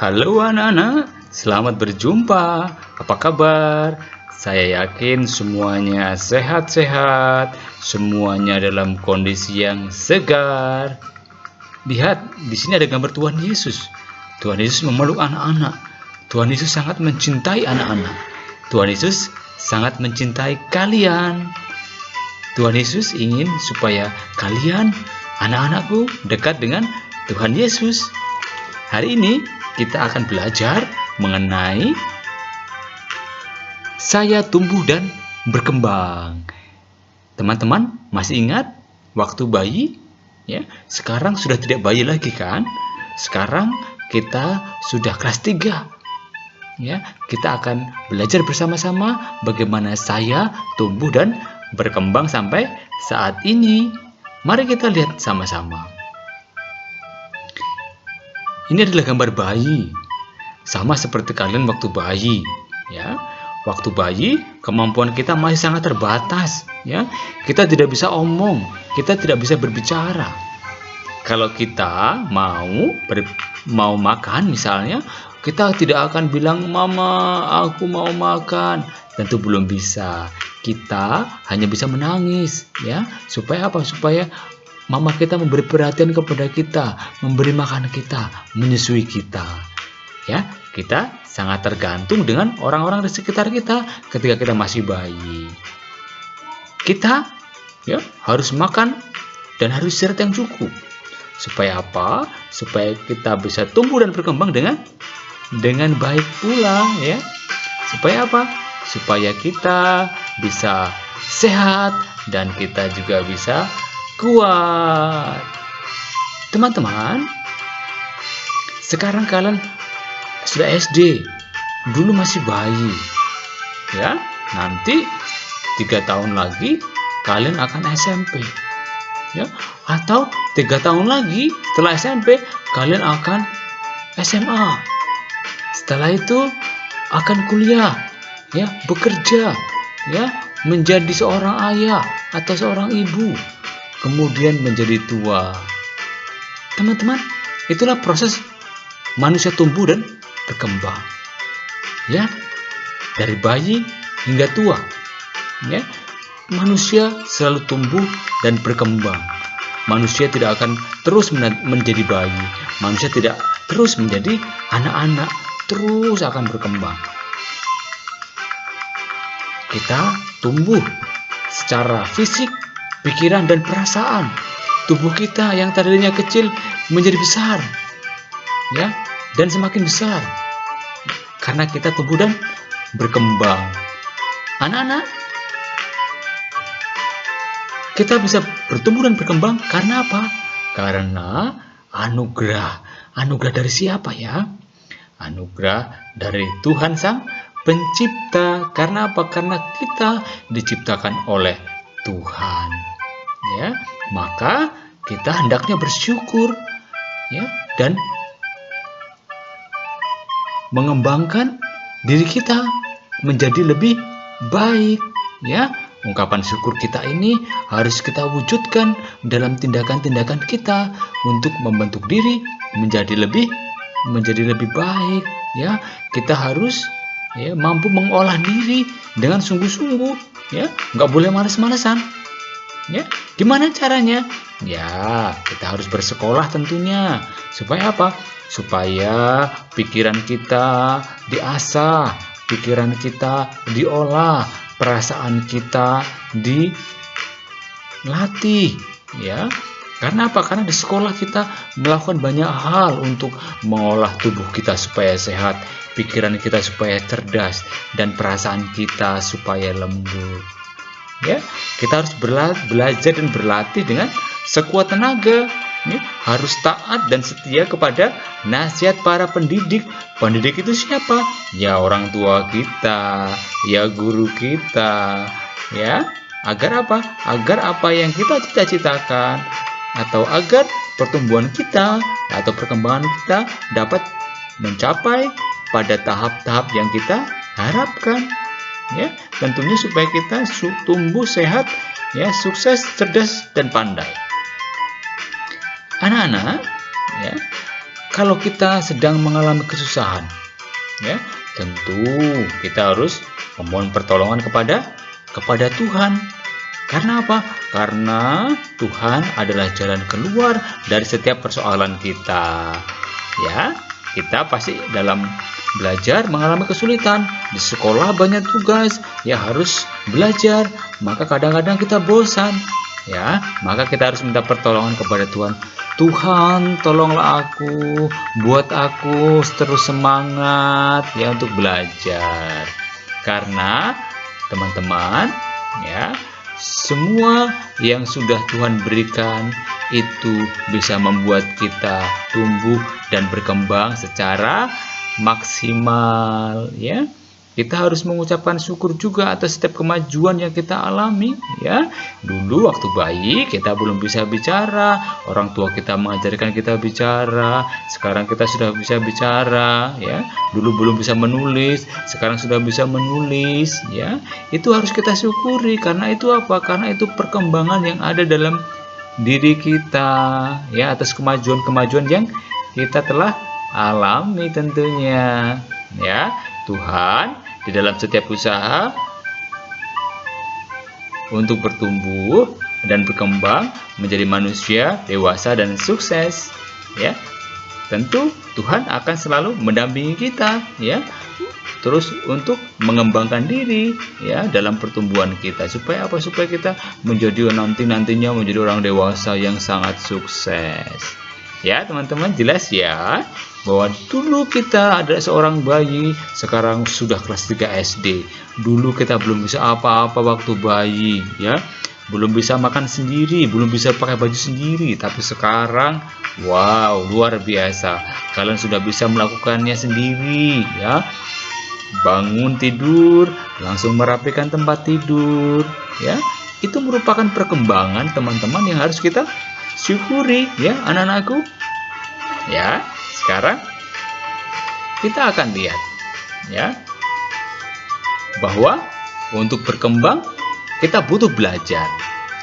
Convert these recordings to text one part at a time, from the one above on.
Halo anak-anak, selamat berjumpa. Apa kabar? Saya yakin semuanya sehat-sehat, semuanya dalam kondisi yang segar. Lihat, di sini ada gambar Tuhan Yesus. Tuhan Yesus memeluk anak-anak. Tuhan Yesus sangat mencintai anak-anak. Tuhan Yesus sangat mencintai kalian. Tuhan Yesus ingin supaya kalian, anak-anakku, dekat dengan Tuhan Yesus. Hari ini kita akan belajar mengenai saya tumbuh dan berkembang. Teman-teman masih ingat waktu bayi? Ya, sekarang sudah tidak bayi lagi kan? Sekarang kita sudah kelas 3. Ya, kita akan belajar bersama-sama bagaimana saya tumbuh dan berkembang sampai saat ini. Mari kita lihat sama-sama. Ini adalah gambar bayi. Sama seperti kalian waktu bayi, ya. Waktu bayi, kemampuan kita masih sangat terbatas, ya. Kita tidak bisa omong, kita tidak bisa berbicara. Kalau kita mau makan misalnya, kita tidak akan bilang, "Mama, aku mau makan." Tentu belum bisa. Kita hanya bisa menangis, ya. Supaya apa? Supaya mama kita memberi perhatian kepada kita, memberi makan kita, menyusui kita. Ya, kita sangat tergantung dengan orang-orang di sekitar kita ketika kita masih bayi. Kita ya harus makan dan harus istirahat yang cukup. Supaya apa? Supaya kita bisa tumbuh dan berkembang dengan baik pula, ya. Supaya apa? Supaya kita bisa sehat dan kita juga bisa kuat. Teman-teman, sekarang kalian sudah SD, dulu masih bayi, ya. Nanti 3 tahun lagi kalian akan SMP, ya. Atau 3 tahun lagi setelah SMP kalian akan SMA. Setelah itu akan kuliah, ya, bekerja, ya, menjadi seorang ayah atau seorang ibu, kemudian menjadi tua. Teman-teman, itulah proses manusia tumbuh dan berkembang, ya, dari bayi hingga tua, ya. Manusia selalu tumbuh dan berkembang. Manusia tidak akan terus menjadi bayi. Manusia tidak terus menjadi anak-anak, terus akan berkembang. Kita tumbuh secara fisik, pikiran, dan perasaan. Tubuh kita yang tadinya kecil menjadi besar, ya, dan semakin besar karena kita tumbuh dan berkembang. Anak-anak, kita bisa bertumbuh dan berkembang karena apa? Karena anugerah. Anugerah dari siapa, ya? Anugerah dari Tuhan Sang Pencipta. Karena apa? Karena kita diciptakan oleh Tuhan, ya. Maka kita hendaknya bersyukur, ya, dan mengembangkan diri kita menjadi lebih baik, ya. Ungkapan syukur kita ini harus kita wujudkan dalam tindakan-tindakan kita untuk membentuk diri menjadi lebih baik, ya. Kita harus, ya, mampu mengolah diri dengan sungguh-sungguh, ya. Nggak boleh malas-malasan, ya. Gimana caranya? Ya, kita harus bersekolah tentunya. Supaya apa? Supaya pikiran kita diasah, pikiran kita diolah, perasaan kita dilatih, ya. Karena apa? Karena di sekolah kita melakukan banyak hal untuk mengolah tubuh kita supaya sehat, pikiran kita supaya cerdas, dan perasaan kita supaya lembut. Ya, kita harus belajar dan berlatih dengan sekuat tenaga. Ya, harus taat dan setia kepada nasihat para pendidik. Pendidik itu siapa? Ya, orang tua kita, ya, guru kita, ya. Agar apa? Agar apa yang kita cita-citakan atau agar pertumbuhan kita atau perkembangan kita dapat mencapai pada tahap-tahap yang kita harapkan, ya. Tentunya supaya kita tumbuh sehat, ya, sukses, cerdas, dan pandai. Anak-anak, ya, kalau kita sedang mengalami kesusahan, ya, tentu kita harus memohon pertolongan kepada Tuhan. Karena apa? Karena Tuhan adalah jalan keluar dari setiap persoalan kita. Ya, kita pasti dalam belajar mengalami kesulitan. Di sekolah banyak tugas, ya harus belajar. Maka kadang-kadang kita bosan. Ya, maka kita harus minta pertolongan kepada Tuhan. Tuhan, tolonglah aku, buat aku terus semangat ya untuk belajar. Karena teman-teman, ya, semua yang sudah Tuhan berikan itu bisa membuat kita tumbuh dan berkembang secara maksimal, ya. Kita harus mengucapkan syukur juga atas setiap kemajuan yang kita alami, ya. Dulu waktu bayi kita belum bisa bicara, orang tua kita mengajarkan kita bicara, sekarang kita sudah bisa bicara, ya. Dulu belum bisa menulis, sekarang sudah bisa menulis, ya. Itu harus kita syukuri, karena itu apa? Karena itu perkembangan yang ada dalam diri kita, ya, atas kemajuan-kemajuan yang kita telah alami tentunya, ya. Tuhan di dalam setiap usaha untuk bertumbuh dan berkembang menjadi manusia dewasa dan sukses, ya. Tentu Tuhan akan selalu mendampingi kita, ya. Terus untuk mengembangkan diri, ya, dalam pertumbuhan kita, supaya apa? Supaya kita menjadi nantinya menjadi orang dewasa yang sangat sukses. Ya, teman-teman, jelas ya bahwa dulu kita ada seorang bayi, sekarang sudah kelas 3 SD. Dulu kita belum bisa apa-apa waktu bayi, ya. Belum bisa makan sendiri, belum bisa pakai baju sendiri, tapi sekarang wow, luar biasa. Kalian sudah bisa melakukannya sendiri, ya. Bangun tidur, langsung merapikan tempat tidur, ya. Itu merupakan perkembangan teman-teman yang harus kita syukuri, ya, anak-anakku. Ya, sekarang kita akan lihat, ya, bahwa untuk berkembang kita butuh belajar,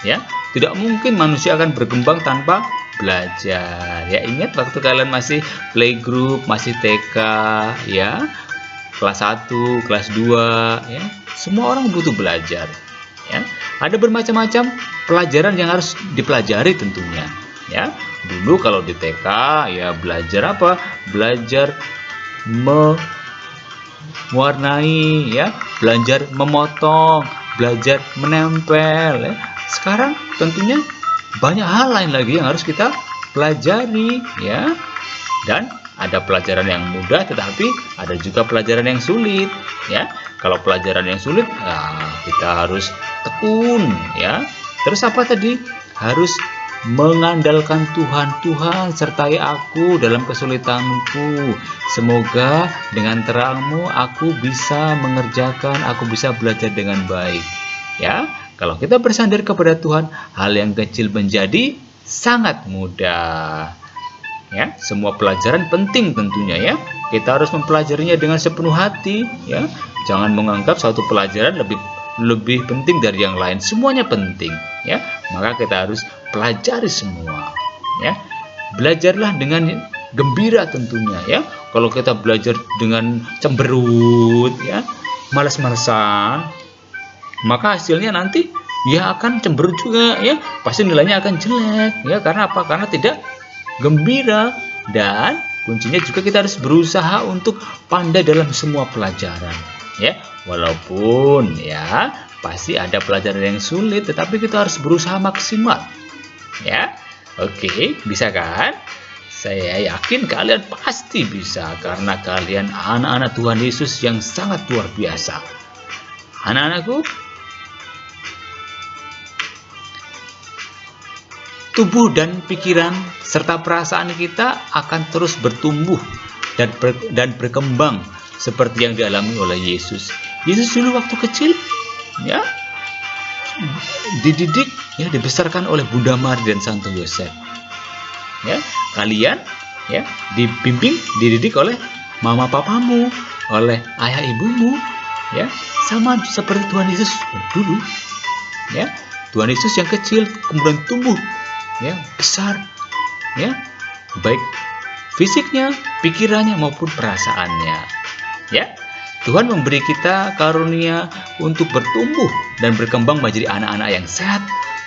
ya. Tidak mungkin manusia akan berkembang tanpa belajar. Ya, ingat waktu kalian masih playgroup, masih TK, ya, kelas 1, kelas 2, ya. Semua orang butuh belajar, ya. Ada bermacam-macam pelajaran yang harus dipelajari tentunya, ya. Dulu kalau di TK, ya, belajar apa? Belajar mewarnai, ya, belajar memotong, belajar menempel, ya. Sekarang tentunya banyak hal lain lagi yang harus kita pelajari, ya. Dan ada pelajaran yang mudah, tetapi ada juga pelajaran yang sulit, ya. Kalau pelajaran yang sulit, nah, kita harus tekun, ya. Terus apa tadi? Harus mengandalkan Tuhan. Tuhan, sertai aku dalam kesulitanku. Semoga dengan terang-Mu aku bisa mengerjakan, aku bisa belajar dengan baik. Ya, kalau kita bersandar kepada Tuhan, hal yang kecil menjadi sangat mudah. Ya, semua pelajaran penting tentunya, ya. Kita harus mempelajarinya dengan sepenuh hati, ya. Jangan menganggap satu pelajaran lebih penting dari yang lain. Semuanya penting, ya. Maka kita harus pelajari semua, ya. Belajarlah dengan gembira tentunya, ya. Kalau kita belajar dengan cemberut, ya, malas-malasan, maka hasilnya nanti ya akan cemberut juga, ya. Pasti nilainya akan jelek, ya. Karena apa? Karena tidak gembira. Dan kuncinya juga kita harus berusaha untuk pandai dalam semua pelajaran, ya. Walaupun, ya, pasti ada pelajaran yang sulit, tetapi kita harus berusaha maksimal, ya. Oke, bisa kan? Saya yakin kalian pasti bisa, karena kalian anak-anak Tuhan Yesus yang sangat luar biasa. Anak-anakku, tubuh dan pikiran serta perasaan kita akan terus bertumbuh dan berkembang seperti yang dialami oleh Yesus. Yesus dulu waktu kecil, ya, dididik, ya, dibesarkan oleh Bunda Maria dan Santo Yosef. Ya, kalian, ya, dibimbing, dididik oleh mama papamu, oleh ayah ibumu, ya, sama seperti Tuhan Yesus dulu, ya. Tuhan Yesus yang kecil kemudian tumbuh, ya, besar, ya, baik fisiknya, pikirannya maupun perasaannya. Ya, Tuhan memberi kita karunia untuk bertumbuh dan berkembang menjadi anak-anak yang sehat,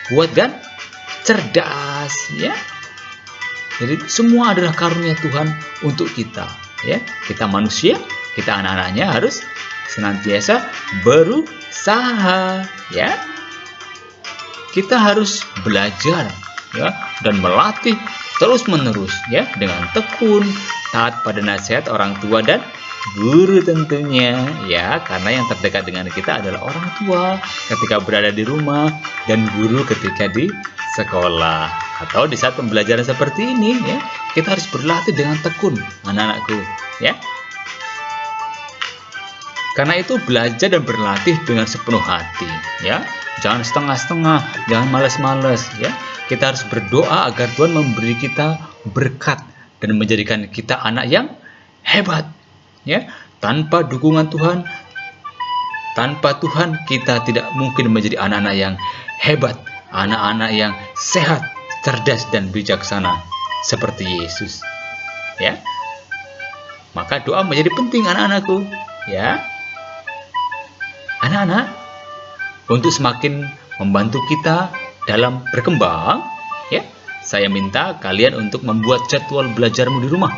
kuat dan cerdas. Ya, jadi semua adalah karunia Tuhan untuk kita. Ya, kita manusia, kita anak-anaknya harus senantiasa berusaha. Ya, kita harus belajar, ya, dan melatih terus-menerus, ya, dengan tekun, taat pada nasihat orang tua dan guru tentunya, ya, karena yang terdekat dengan kita adalah orang tua ketika berada di rumah dan guru ketika di sekolah atau di saat pembelajaran seperti ini, ya, kita harus berlatih dengan tekun, anak-anakku, ya. Karena itu belajar dan berlatih dengan sepenuh hati, ya. Jangan setengah-setengah, jangan malas-malas, ya. Kita harus berdoa agar Tuhan memberi kita berkat dan menjadikan kita anak yang hebat, ya. Tanpa dukungan Tuhan, tanpa Tuhan kita tidak mungkin menjadi anak-anak yang hebat, anak-anak yang sehat, cerdas dan bijaksana seperti Yesus, ya. Maka doa menjadi penting, anak-anakku, ya. Anak-anak, untuk semakin membantu kita dalam berkembang, ya, saya minta kalian untuk membuat jadwal belajarmu di rumah,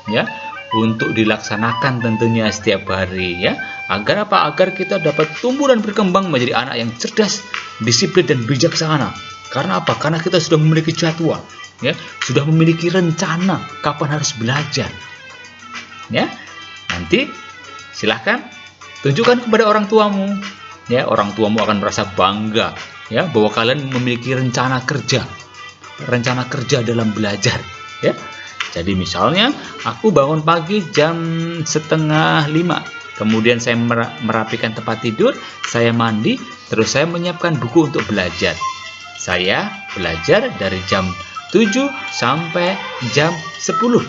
ya, untuk dilaksanakan tentunya setiap hari, ya. Agar apa? Agar kita dapat tumbuh dan berkembang menjadi anak yang cerdas, disiplin dan bijaksana. Karena apa? Karena kita sudah memiliki jadwal, ya, sudah memiliki rencana kapan harus belajar, ya. Nanti silahkan tunjukkan kepada orang tuamu, ya. Orang tuamu akan merasa bangga, ya, bahwa kalian memiliki rencana kerja dalam belajar, ya. Jadi misalnya aku bangun pagi jam 4:30, kemudian saya merapikan tempat tidur, saya mandi, terus saya menyiapkan buku untuk belajar. Saya belajar dari jam 7 sampai jam 10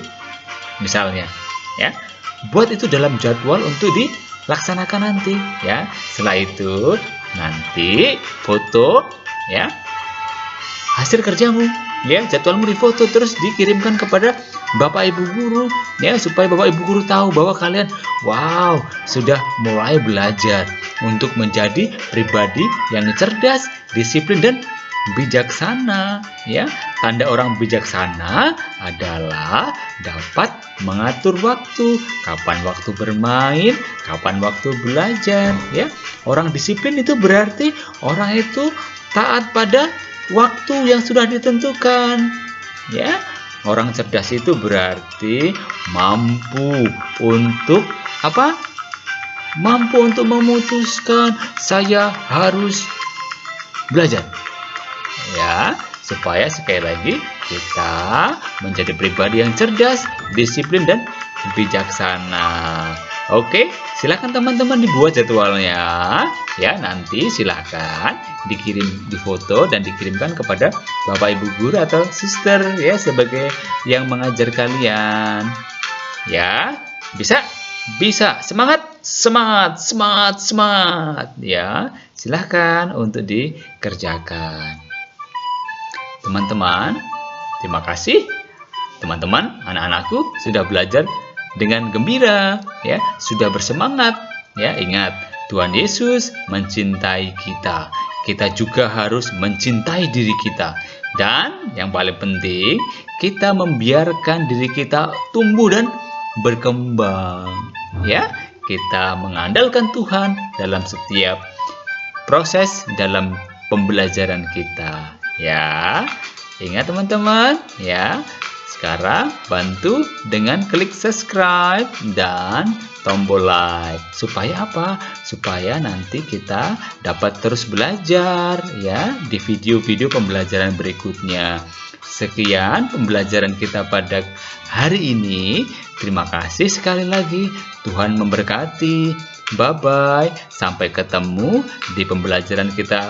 misalnya, ya. Buat itu dalam jadwal untuk dilaksanakan nanti, ya. Setelah itu nanti foto, ya, hasil kerjamu, ya, jadwalmu difoto terus dikirimkan kepada Bapak Ibu guru, ya, supaya Bapak Ibu guru tahu bahwa kalian sudah mulai belajar untuk menjadi pribadi yang cerdas, disiplin dan bijaksana, ya. Tanda orang bijaksana adalah dapat mengatur waktu, kapan waktu bermain, kapan waktu belajar, ya. Orang disiplin itu berarti orang itu taat pada waktu yang sudah ditentukan, ya. Orang cerdas itu berarti mampu untuk apa? Mampu untuk memutuskan saya harus belajar, ya, supaya sekali lagi kita menjadi pribadi yang cerdas, disiplin dan bijaksana. Oke, silakan teman-teman dibuat jadwalnya, ya. Nanti silakan dikirim di foto dan dikirimkan kepada Bapak Ibu guru atau suster, ya, sebagai yang mengajar kalian, ya. Bisa, semangat, ya. Silakan untuk dikerjakan. Teman-teman, terima kasih. Teman-teman, anak-anakku sudah belajar dengan gembira, ya, sudah bersemangat, ya. Ingat, Tuhan Yesus mencintai kita. Kita juga harus mencintai diri kita. Dan yang paling penting, kita membiarkan diri kita tumbuh dan berkembang, ya. Kita mengandalkan Tuhan dalam setiap proses dalam pembelajaran kita, ya. Ingat teman-teman, ya. Sekarang bantu dengan klik subscribe dan tombol like. Supaya apa? Supaya nanti kita dapat terus belajar, ya, di video-video pembelajaran berikutnya. Sekian pembelajaran kita pada hari ini. Terima kasih sekali lagi. Tuhan memberkati. Bye-bye. Sampai ketemu di pembelajaran kita